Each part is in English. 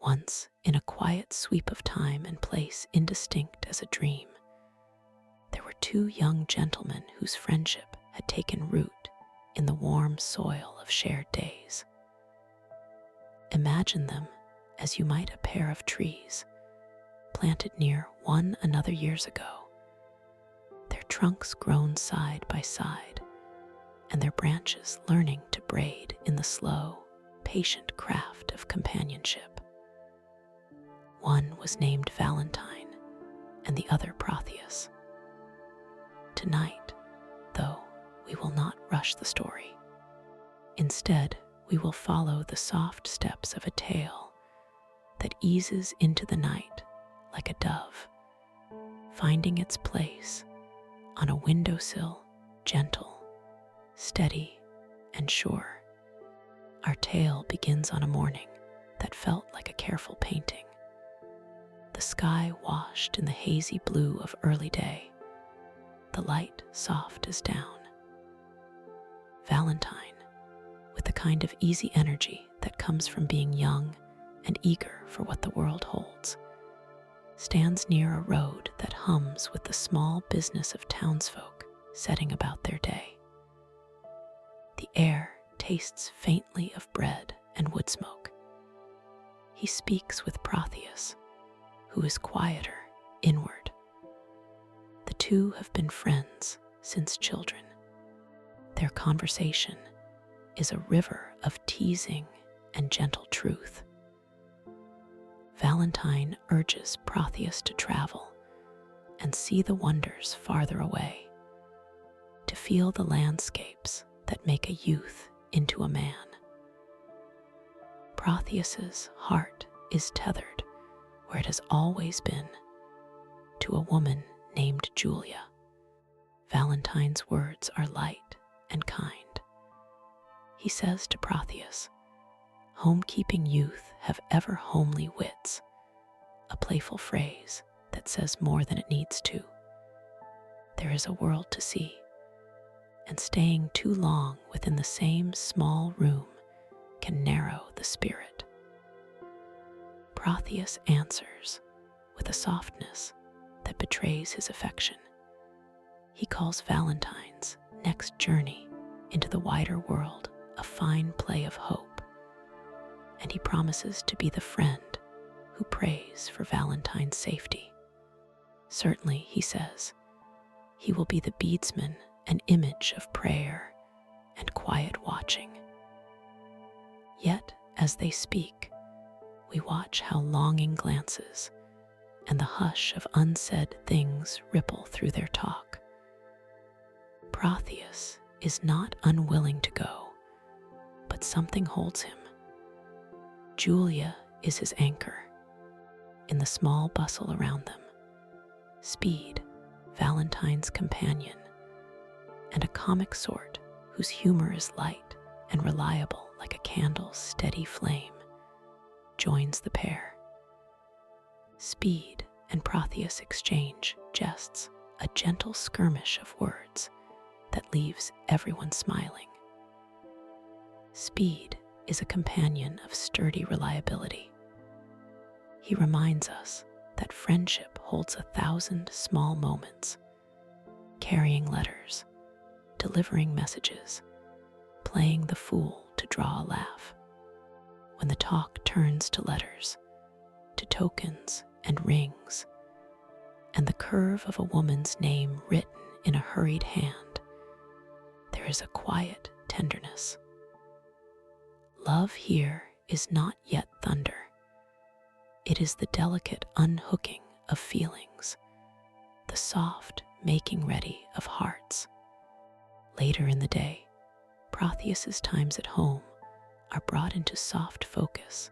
Once, in a quiet sweep of time and place indistinct as a dream, there were two young gentlemen whose friendship had taken root in the warm soil of shared days. Imagine them as you might a pair of trees planted near one another years ago, their trunks grown side by side, and their branches learning to braid in the slow, patient craft of companionship. One was named Valentine, and the other Proteus. Tonight, though, we will not rush the story. Instead, we will follow the soft steps of a tale that eases into the night like a dove, finding its place on a windowsill, gentle, steady, and sure. Our tale begins on a morning that felt like a careful painting. The sky washed in the hazy blue of early day, the light soft as down. Valentine, with the kind of easy energy that comes from being young and eager for what the world holds, stands near a road that hums with the small business of townsfolk setting about their day. The air tastes faintly of bread and wood smoke. He speaks with Proteus, who is quieter, inward. The two have been friends since children. Their conversation is a river of teasing and gentle truth. Valentine urges Proteus to travel and see the wonders farther away, to feel the landscapes that make a youth into a man. Proteus's heart is tethered where it has always been, to a woman named Julia. Valentine's words are light and kind. He says to Proteus, "Home-keeping youth have ever homely wits," a playful phrase that says more than it needs to. There is a world to see, and staying too long within the same small room can narrow the spirit. Proteus answers with a softness that betrays his affection. He calls Valentine's next journey into the wider world a fine play of hope, and he promises to be the friend who prays for Valentine's safety. Certainly, he says, he will be the beadsman, an image of prayer and quiet watching. Yet, as they speak, we watch how longing glances and the hush of unsaid things ripple through their talk. Proteus is not unwilling to go, but something holds him. Julia is his anchor. In the small bustle around them, Speed, Valentine's companion, and a comic sort whose humor is light and reliable like a candle's steady flame, joins the pair. Speed and Proteus exchange jests, a gentle skirmish of words that leaves everyone smiling. Speed is a companion of sturdy reliability. He reminds us that friendship holds 1,000 small moments, carrying letters, delivering messages, playing the fool to draw a laugh. When the talk turns to letters, to tokens and rings, and the curve of a woman's name written in a hurried hand, there is a quiet tenderness. Love here is not yet thunder. It is the delicate unhooking of feelings, the soft making ready of hearts. Later in the day, Proteus's times at home are brought into soft focus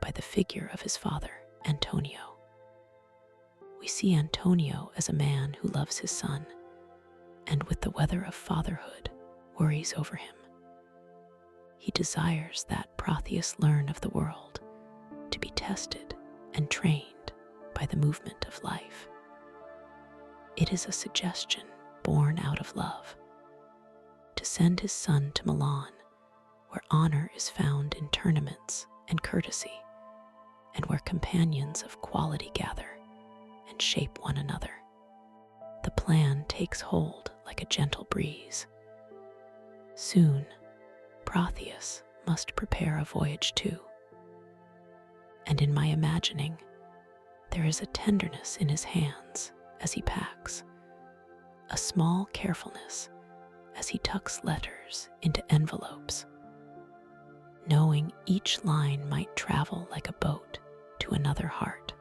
by the figure of his father, Antonio. We see Antonio as a man who loves his son, and with the weather of fatherhood, worries over him. He desires that Proteus learn of the world, to be tested and trained by the movement of life. It is a suggestion born out of love, to send his son to Milan, where honor is found in tournaments and courtesy, and where where companions of quality gather and shape one another. The plan takes hold like a gentle breeze. Soon, Proteus must prepare a voyage too. And in my imagining, there is a tenderness in his hands as he packs, a small carefulness as he tucks letters into envelopes, knowing each line might travel like a boat to another heart,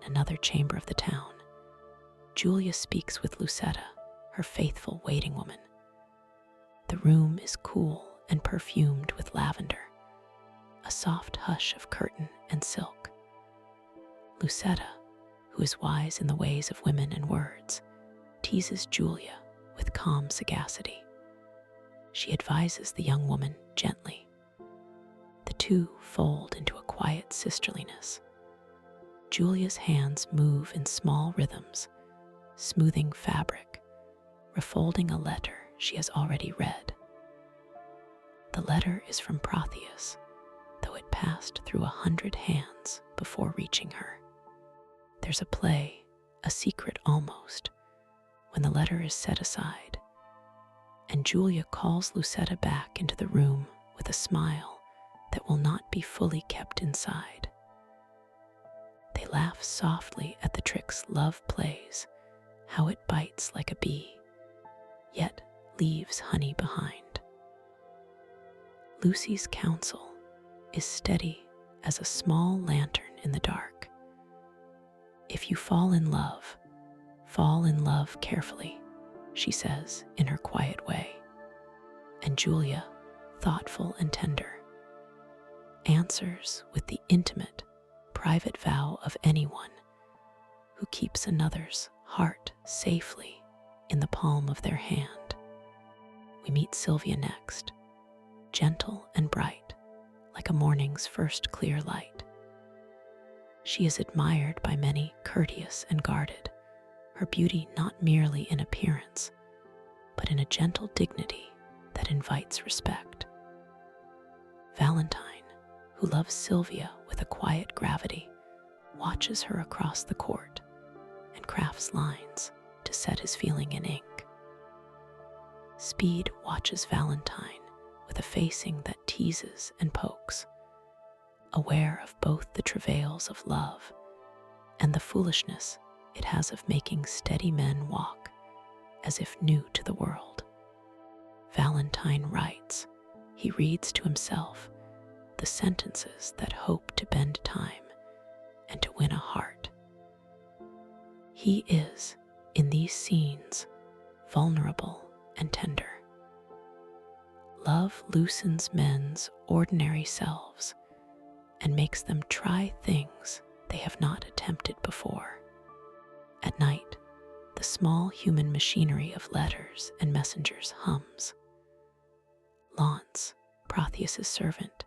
another chamber of the town. Julia speaks with Lucetta, her faithful waiting woman. The room is cool and perfumed with lavender, a soft hush of curtain and silk. Lucetta, who is wise in the ways of women and words, teases Julia with calm sagacity. She advises the young woman gently. The two fold into a quiet sisterliness. Julia's hands move in small rhythms, smoothing fabric, refolding a letter she has already read. The letter is from Proteus, though it passed through 100 hands before reaching her. There's a play, a secret almost, when the letter is set aside, and Julia calls Lucetta back into the room with a smile that will not be fully kept inside. They laugh softly at the tricks love plays, how it bites like a bee, yet leaves honey behind. Lucy's counsel is steady as a small lantern in the dark. If you fall in love carefully, she says in her quiet way. And Julia, thoughtful and tender, answers with the intimate, private vow of anyone who keeps another's heart safely in the palm of their hand. We meet Sylvia next, gentle and bright, like a morning's first clear light. She is admired by many, courteous and guarded, her beauty not merely in appearance, but in a gentle dignity that invites respect. Valentine, who loves Sylvia with a quiet gravity, watches her across the court and crafts lines to set his feeling in ink. Speed watches Valentine with a facing that teases and pokes, aware of both the travails of love and the foolishness it has of making steady men walk as if new to the world. Valentine writes. He reads to himself the sentences that hope to bend time and to win a heart. He is, in these scenes, vulnerable and tender. Love loosens men's ordinary selves and makes them try things they have not attempted before. At night, the small human machinery of letters and messengers hums. Launce, Proteus's servant,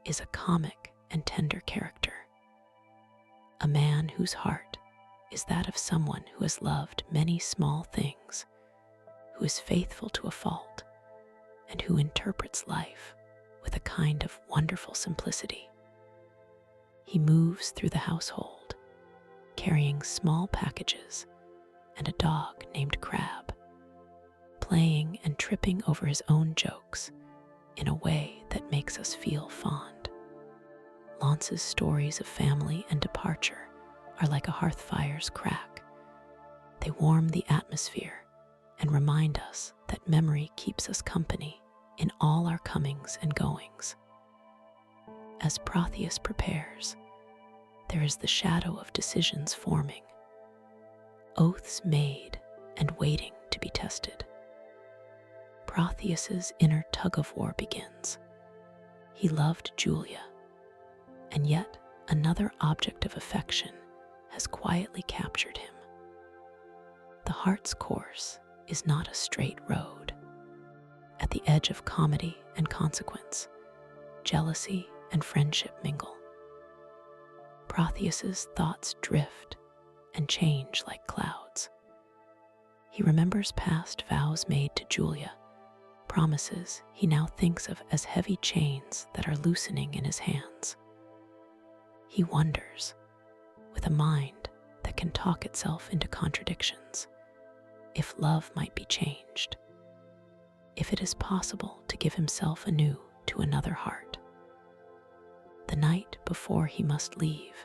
is a comic and tender character, a man whose heart is that of someone who has loved many small things, who is faithful to a fault, and who interprets life with a kind of wonderful simplicity. He moves through the household, carrying small packages and a dog named Crab, playing and tripping over his own jokes in a way that makes us feel fond. Launce's stories of family and departure are like a hearth fire's crack. They warm the atmosphere and remind us that memory keeps us company in all our comings and goings. As Proteus prepares, there is the shadow of decisions forming, oaths made and waiting to be tested. Proteus's inner tug-of-war begins. He loved Julia, and yet another object of affection has quietly captured him. The heart's course is not a straight road. At the edge of comedy and consequence, jealousy and friendship mingle. Proteus's thoughts drift and change like clouds. He remembers past vows made to Julia, promises he now thinks of as heavy chains that are loosening in his hands. He wonders, with a mind that can talk itself into contradictions, if love might be changed, if it is possible to give himself anew to another heart. The night before he must leave,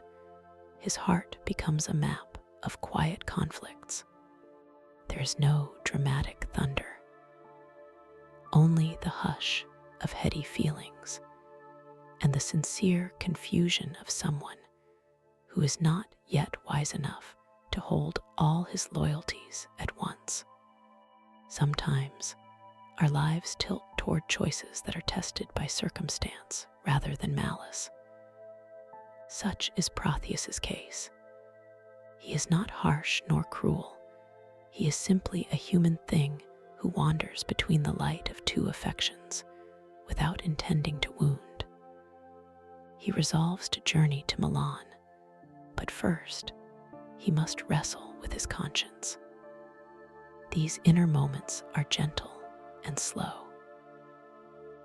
his heart becomes a map of quiet conflicts. There is no dramatic thunder, only the hush of heady feelings and the sincere confusion of someone who is not yet wise enough to hold all his loyalties at once. Sometimes our lives tilt toward choices that are tested by circumstance rather than malice. Such is Proteus's case. He is not harsh nor cruel. He is simply a human thing who wanders between the light of two affections without intending to wound. He resolves to journey to Milan, but first he must wrestle with his conscience. These inner moments are gentle and slow.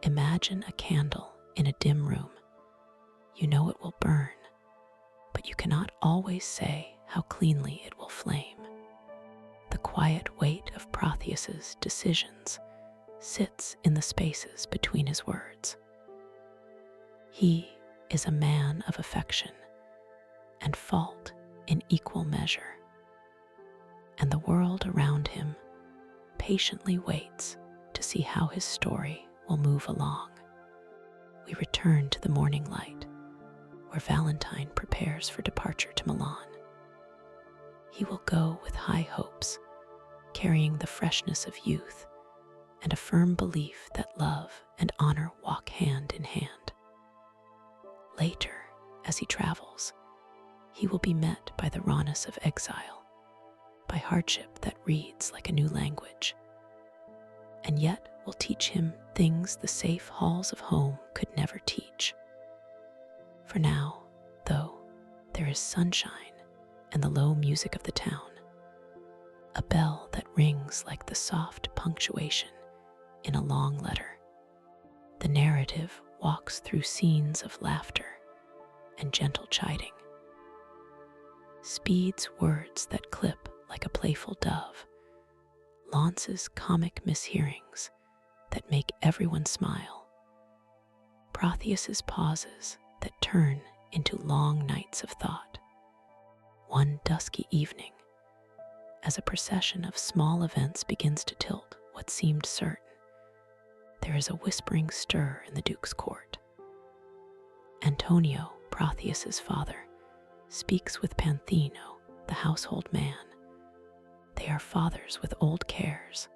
Imagine a candle in a dim room. You know it will burn, but you cannot always say how cleanly it will flame. The quiet weight of Proteus's decisions sits in the spaces between his words. He is a man of affection and fault in equal measure, and the world around him patiently waits to see how his story will move along. We return to the morning light, where Valentine prepares for departure to Milan. He will go with high hopes, carrying the freshness of youth and a firm belief that love and honor walk hand in hand. Later, as he travels, he will be met by the rawness of exile, by hardship that reads like a new language, and yet will teach him things the safe halls of home could never teach. For now, though, there is sunshine and the low music of the town, a bell that rings like the soft punctuation in a long letter. The narrative walks through scenes of laughter and gentle chiding, speeds words that clip like a playful dove, launces comic mishearings that make everyone smile, Proteus's pauses that turn into long nights of thought. One dusky evening, as a procession of small events begins to tilt what seemed certain, there is a whispering stir in the Duke's court. Antonio, Proteus's father, speaks with Panthino, the household man. They are fathers with old cares.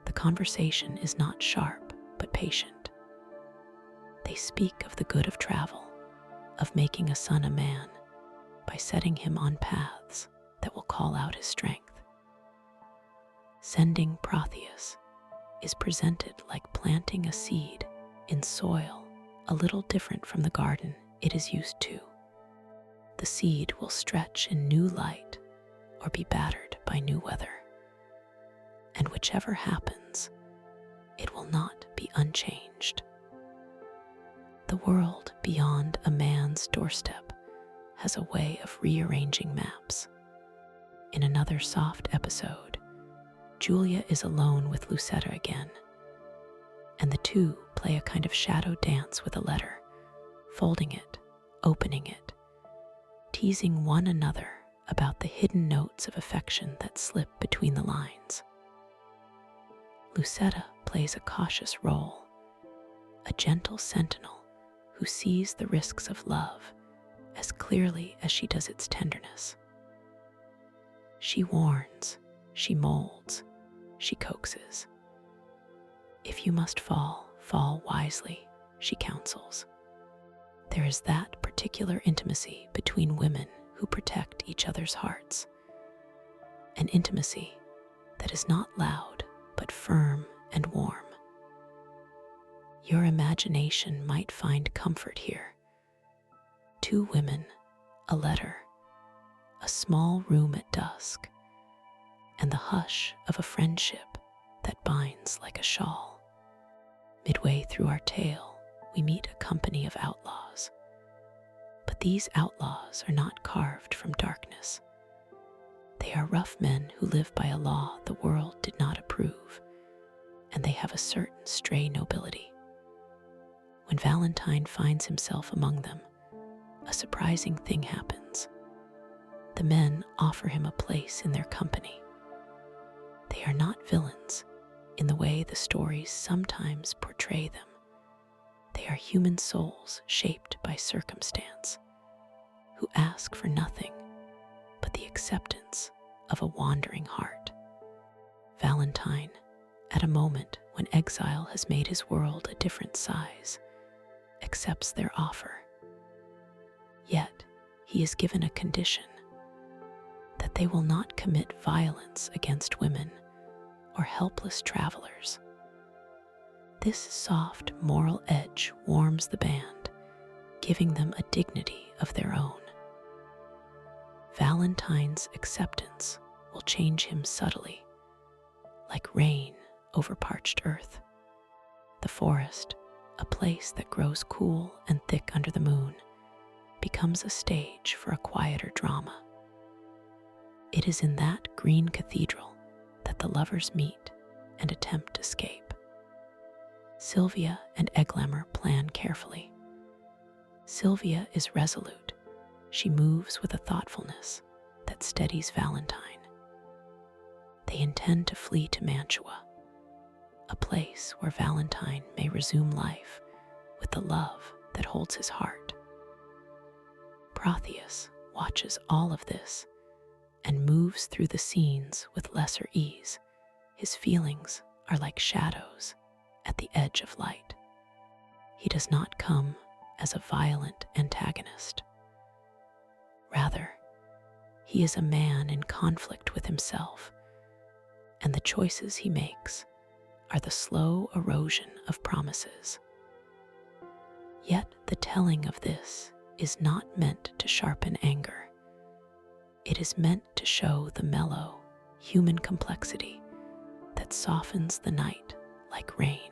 The conversation is not sharp, but patient. They speak of the good of travel, of making a son a man, by setting him on paths that will call out his strength. Sending Proteus is presented like planting a seed in soil a little different from the garden it is used to. The seed will stretch in new light or be battered by new weather. And whichever happens, it will not be unchanged. The world beyond a man's doorstep has a way of rearranging maps. In another soft episode, Julia is alone with Lucetta again, and the two play a kind of shadow dance with a letter, folding it, opening it, teasing one another about the hidden notes of affection that slip between the lines. Lucetta plays a cautious role, a gentle sentinel who sees the risks of love as clearly as she does its tenderness. She warns, she molds, she coaxes. If you must fall, fall wisely, she counsels. There is that particular intimacy between women who protect each other's hearts, an intimacy that is not loud but firm and warm. Your imagination might find comfort here. Two women, a letter, a small room at dusk, and the hush of a friendship that binds like a shawl. Midway through our tale, we meet a company of outlaws. But these outlaws are not carved from darkness. They are rough men who live by a law the world did not approve, and they have a certain stray nobility. When Valentine finds himself among them, a surprising thing happens. The men offer him a place in their company. They are not villains in the way the stories sometimes portray them. They are human souls shaped by circumstance, who ask for nothing but the acceptance of a wandering heart. Valentine, at a moment when exile has made his world a different size, accepts their offer. Yet he is given a condition: that they will not commit violence against women or helpless travelers. This soft moral edge warms the band, giving them a dignity of their own. Valentine's acceptance will change him subtly, like rain over parched earth. The forest, a place that grows cool and thick under the moon, becomes a stage for a quieter drama. It is in that green cathedral that the lovers meet and attempt escape. Sylvia and Eglamour plan carefully. Sylvia is resolute. She moves with a thoughtfulness that steadies Valentine. They intend to flee to Mantua, a place where Valentine may resume life with the love that holds his heart. Proteus watches all of this and moves through the scenes with lesser ease. His feelings are like shadows at the edge of light. He does not come as a violent antagonist. Rather, he is a man in conflict with himself, and the choices he makes are the slow erosion of promises. Yet the telling of this is not meant to sharpen anger. It is meant to show the mellow, human complexity that softens the night like rain.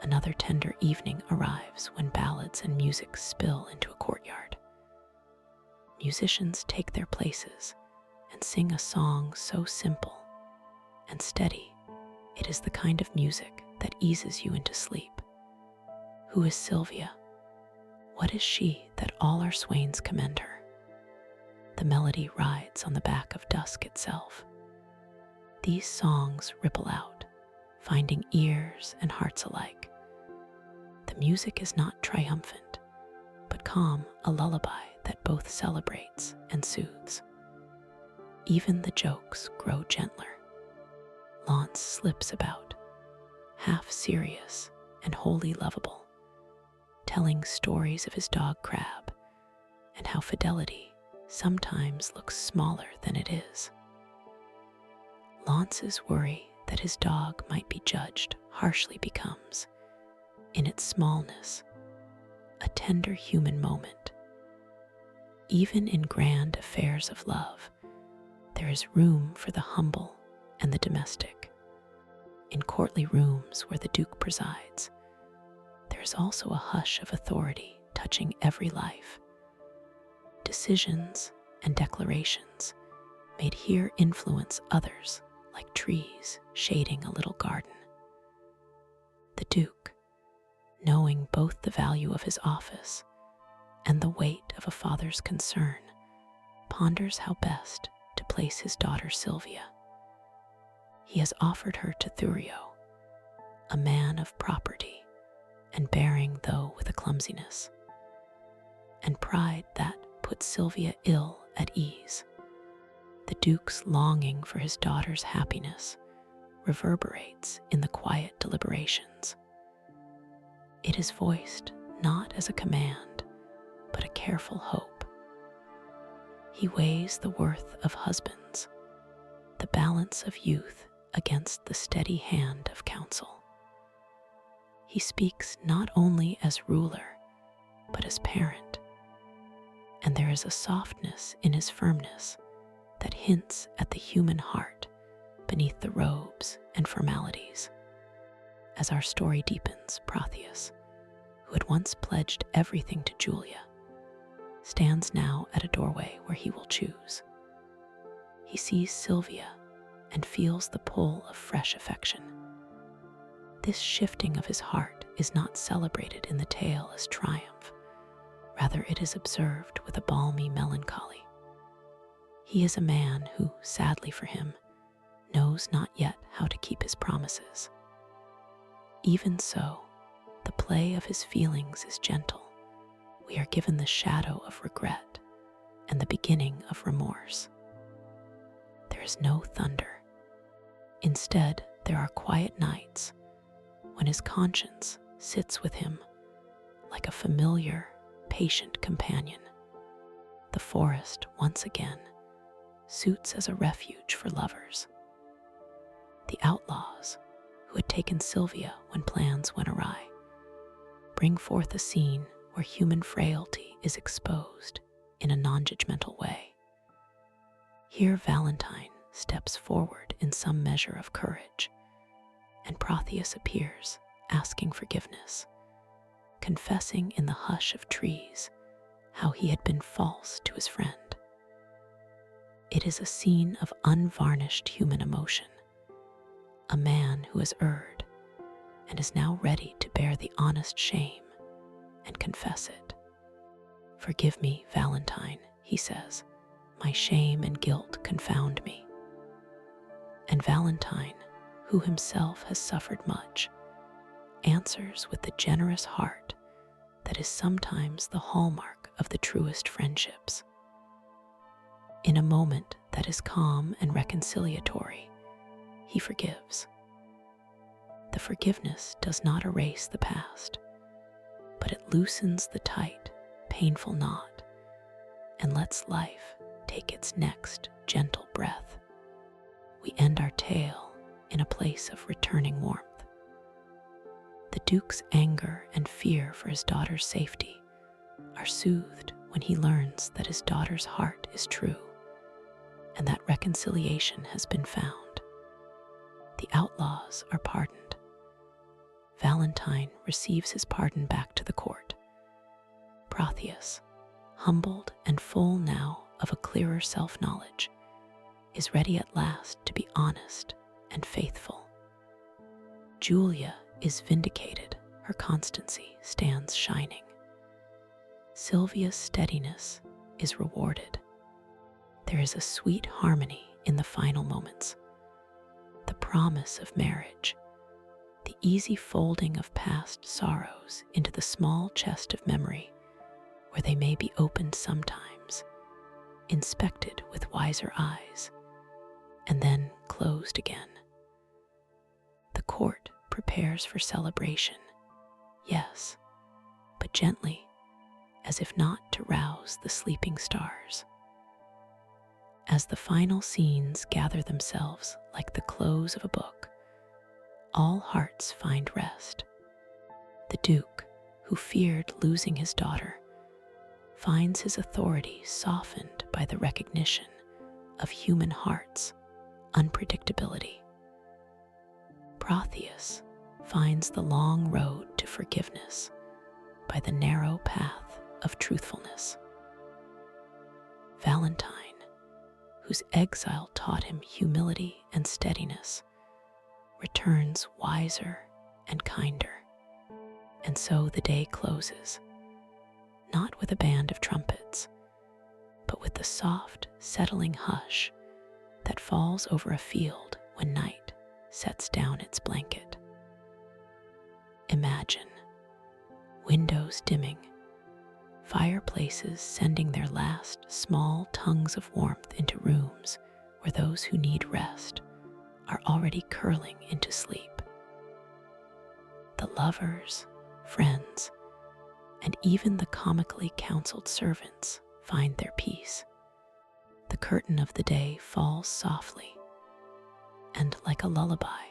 Another tender evening arrives when ballads and music spill into a courtyard. Musicians take their places and sing a song so simple and steady, it is the kind of music that eases you into sleep. Who is Sylvia? What is she that all our swains commend her? The melody rides on the back of dusk itself. These songs ripple out, finding ears and hearts alike. The music is not triumphant, but calm, a lullaby that both celebrates and soothes. Even the jokes grow gentler. Launce slips about, half serious and wholly lovable, telling stories of his dog Crab and how fidelity sometimes looks smaller than it is. Lance's worry that his dog might be judged harshly becomes, in its smallness, a tender human moment. Even in grand affairs of love, there is room for the humble and the domestic. In courtly rooms where the Duke presides, there is also a hush of authority touching every life. Decisions and declarations made here influence others like trees shading a little garden. The Duke, knowing both the value of his office and the weight of a father's concern, ponders how best to place his daughter Sylvia. He has offered her to Thurio, a man of property and bearing though with a clumsiness, and pride that puts Sylvia ill at ease. The Duke's longing for his daughter's happiness reverberates in the quiet deliberations. It is voiced not as a command, but a careful hope. He weighs the worth of husbands, the balance of youth against the steady hand of counsel. He speaks not only as ruler, but as parent, and there is a softness in his firmness that hints at the human heart beneath the robes and formalities. As our story deepens, Proteus, who had once pledged everything to Julia, stands now at a doorway where he will choose. He sees Sylvia and feels the pull of fresh affection. This shifting of his heart is not celebrated in the tale as triumph. Rather, it is observed with a balmy melancholy. He is a man who, sadly for him, knows not yet how to keep his promises. Even so, the play of his feelings is gentle. We are given the shadow of regret and the beginning of remorse. There is no thunder. Instead, there are quiet nights when his conscience sits with him like a familiar, patient companion. The forest, once again, suits as a refuge for lovers. The outlaws, who had taken Sylvia when plans went awry, bring forth a scene where human frailty is exposed in a non-judgmental way. Here Valentine steps forward in some measure of courage, and Proteus appears, asking forgiveness, confessing in the hush of trees how he had been false to his friend. It is a scene of unvarnished human emotion, a man who has erred and is now ready to bear the honest shame and confess it. "Forgive me, Valentine," he says, "my shame and guilt confound me." And Valentine, who himself has suffered much, answers with the generous heart that is sometimes the hallmark of the truest friendships. In a moment that is calm and reconciliatory, he forgives. The forgiveness does not erase the past, but it loosens the tight, painful knot and lets life take its next gentle breath. We end our tale in a place of returning warmth. The Duke's anger and fear for his daughter's safety are soothed when he learns that his daughter's heart is true and that reconciliation has been found. The outlaws are pardoned. Valentine receives his pardon back to the court. Proteus, humbled and full now of a clearer self-knowledge, is ready at last to be honest and faithful. Julia is vindicated, her constancy stands shining. Sylvia's steadiness is rewarded. There is a sweet harmony in the final moments. The promise of marriage, the easy folding of past sorrows into the small chest of memory, where they may be opened sometimes, inspected with wiser eyes, and then closed again. The court prepares for celebration, yes, but gently, as if not to rouse the sleeping stars. As the final scenes gather themselves like the close of a book, all hearts find rest. The Duke, who feared losing his daughter, finds his authority softened by the recognition of human hearts' unpredictability. Proteus finds the long road to forgiveness by the narrow path of truthfulness. Valentine, whose exile taught him humility and steadiness, returns wiser and kinder. And so the day closes, not with a band of trumpets, but with the soft, settling hush that falls over a field when night sets down its blanket. Imagine windows dimming, fireplaces sending their last small tongues of warmth into rooms where those who need rest are already curling into sleep. The lovers, friends, and even the comically counseled servants find their peace. The curtain of the day falls softly, and like a lullaby,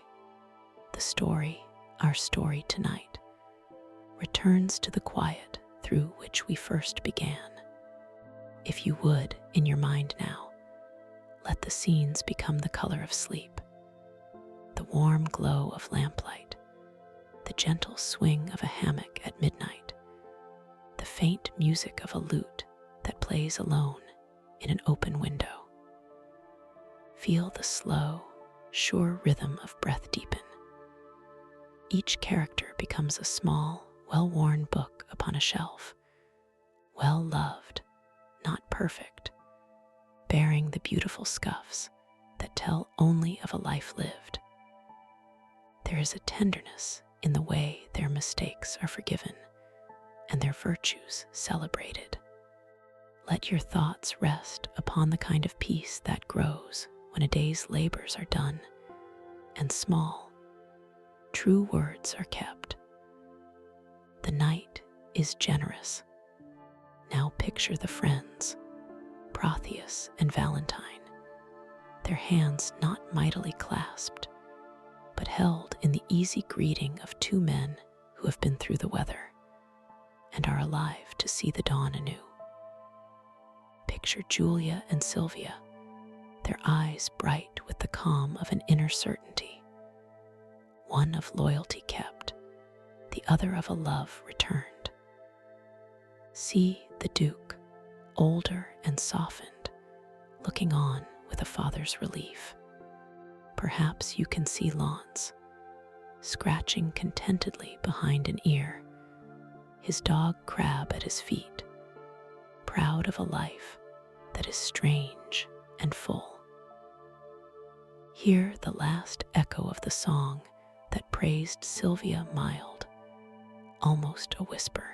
the story, our story tonight, returns to the quiet through which we first began. If you would, in your mind now, let the scenes become the color of sleep, the warm glow of lamplight, the gentle swing of a hammock at midnight, the faint music of a lute that plays alone in an open window. Feel the slow, sure rhythm of breath deepen. Each character becomes a small, well-worn book upon a shelf, well-loved, not perfect, bearing the beautiful scuffs that tell only of a life lived. There is a tenderness in the way their mistakes are forgiven and their virtues celebrated. Let your thoughts rest upon the kind of peace that grows when a day's labors are done and small, true words are kept. The night is generous. Now picture the friends, Proteus and Valentine, their hands not mightily clasped, but held in the easy greeting of two men who have been through the weather and are alive to see the dawn anew. Picture Julia and Sylvia, their eyes bright with the calm of an inner certainty, one of loyalty kept, the other of a love returned. See the Duke, older and softened, looking on with a father's relief. Perhaps you can see Launce, scratching contentedly behind an ear, his dog Crab at his feet, proud of a life that is strange and full. Hear the last echo of the song that praised Sylvia mild, almost a whisper.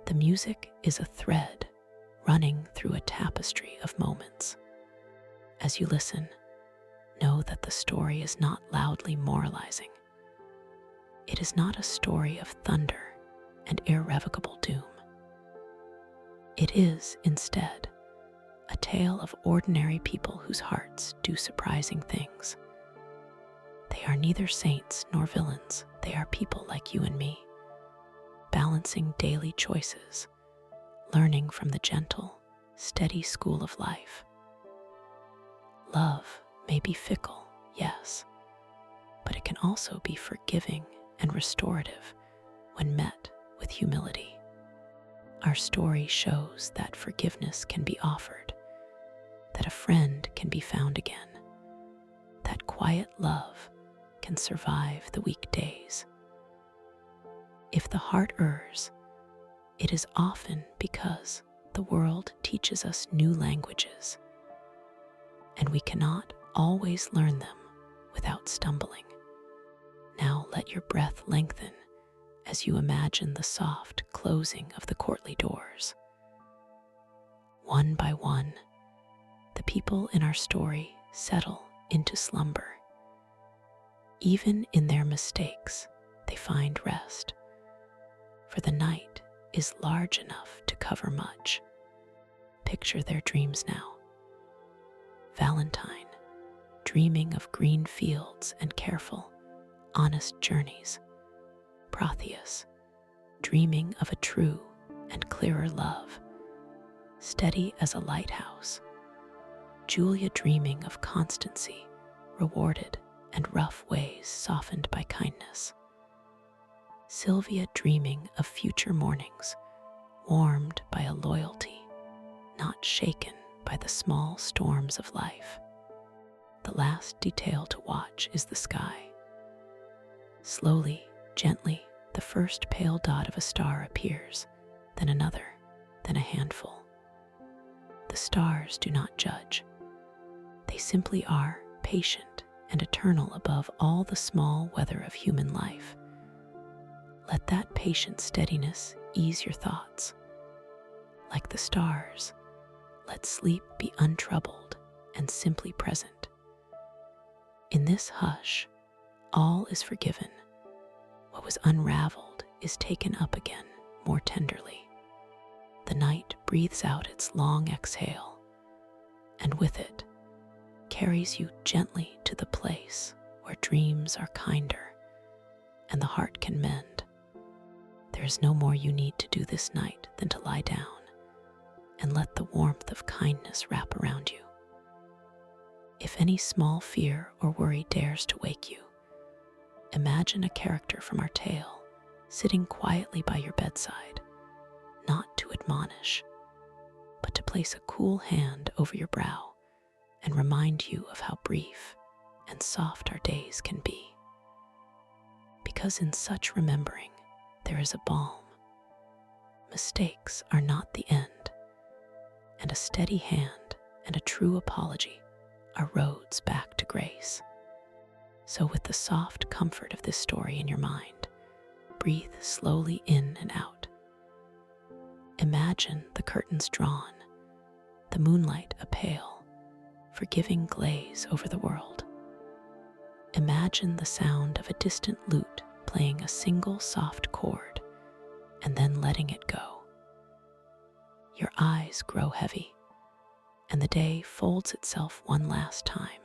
The music is a thread running through a tapestry of moments. As you listen, know that the story is not loudly moralizing. It is not a story of thunder and irrevocable doom. It is, instead, a tale of ordinary people whose hearts do surprising things. They are neither saints nor villains. They are people like you and me, balancing daily choices, learning from the gentle, steady school of life. Love may be fickle, yes, but it can also be forgiving and restorative when met with humility. Our story shows that forgiveness can be offered, that a friend can be found again, that quiet love can survive the weekdays. If the heart errs, it is often because the world teaches us new languages, and we cannot always learn them without stumbling. Now let your breath lengthen as you imagine the soft closing of the courtly doors. One by one, the people in our story settle into slumber. Even in their mistakes, they find rest, for the night is large enough to cover much. Picture their dreams now. Valentine, dreaming of green fields and careful, honest journeys. Proteus, dreaming of a true and clearer love, steady as a lighthouse. Julia dreaming of constancy, rewarded, and rough ways softened by kindness. Sylvia dreaming of future mornings, warmed by a loyalty, not shaken by the small storms of life. The last detail to watch is the sky. Slowly, gently, the first pale dot of a star appears, then another, then a handful. The stars do not judge. They simply are patient and eternal above all the small weather of human life. Let that patient steadiness ease your thoughts. Like the stars, let sleep be untroubled and simply present. In this hush, all is forgiven. What was unraveled is taken up again more tenderly. The night breathes out its long exhale, and with it, carries you gently to the place where dreams are kinder and the heart can mend. There is no more you need to do this night than to lie down and let the warmth of kindness wrap around you. If any small fear or worry dares to wake you, imagine a character from our tale sitting quietly by your bedside, not to admonish, place a cool hand over your brow and remind you of how brief and soft our days can be. Because in such remembering, there is a balm. Mistakes are not the end, and a steady hand and a true apology are roads back to grace. So with the soft comfort of this story in your mind, breathe slowly in and out. Imagine the curtains drawn, the moonlight a pale, forgiving glaze over the world. Imagine the sound of a distant lute playing a single soft chord and then letting it go. Your eyes grow heavy, and the day folds itself one last time.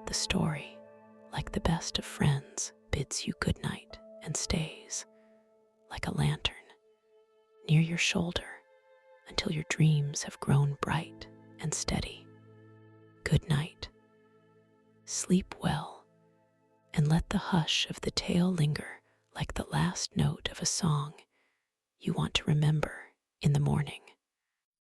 The story, like the best of friends, bids you good night and stays, like a lantern, near your shoulder until your dreams have grown bright and steady. Good night. Sleep well, and let the hush of the tale linger like the last note of a song you want to remember in the morning.